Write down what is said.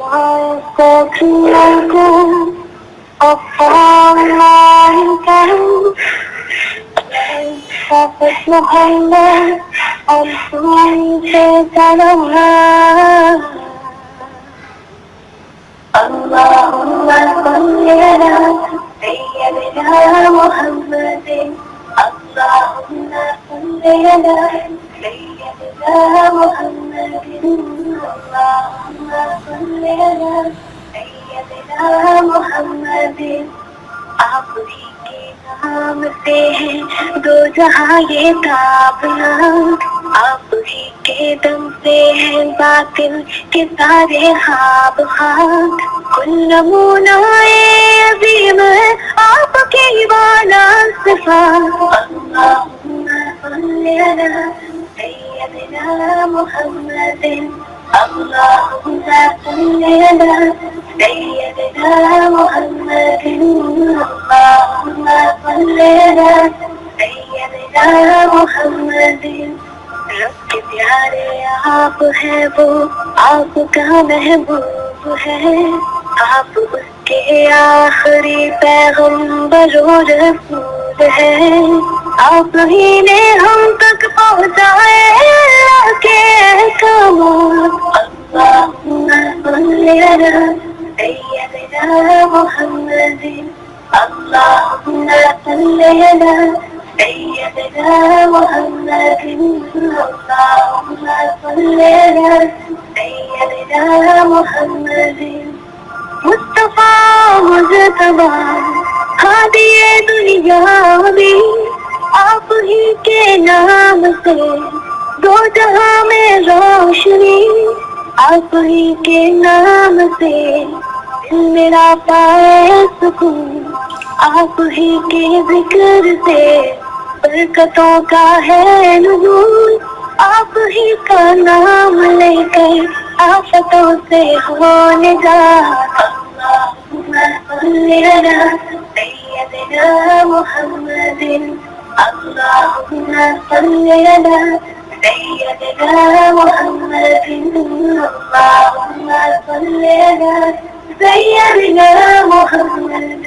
Life walking like a falling down. Prophet Muhammad on Sunday Salawat. Allahumma salli ala Sayyidina Muhammadin. Allahumma salli ala Sayyidina Muhammadin. Allahumma salli ala Sayyidina Muhammadin. آپ ہی کے نام سے ہے دو جہاں یہ کعبہ، آپ ہی کے دم سے ہے باطل کے سارے خواب خاک، کل نمونہ عظیم ہے آپ کی والا صفات۔ اللہم صلی علی سیدنا محمد، اللہم صلی علی سیدنا محمد، اللہم صلی علی سیدنا محمد۔ رب کے پیارے آپ ہیں وہ، آپ کا محبوب ہے، آپ اس کے آخری پیغمبر و رسول ہے، آپ ہی نے ہم تک پہنچائے اللہ کے احکامات۔ اللہم صلی علی سیدنا محمد، اللہم صلی علی سیدنا محمد، اللہم صلی علی سیدنا محمد۔ مصطفیٰ مجتبی ہادی دنیا بھی، آپ ہی کے نام سے دو جہاں میں روشنی، آپ ہی کے نام سے دل میرا پائے سکون، آپ ہی کے ذکر سے برکتوں کا ہے نزول، آپ ہی کا نام لے کر آفتوں سے ہو نجات۔ اللہم صلی علی سیدنا محمد، اللہم صلی علی سیدنا محمد، اللہم صلی علی سیدنا محمد۔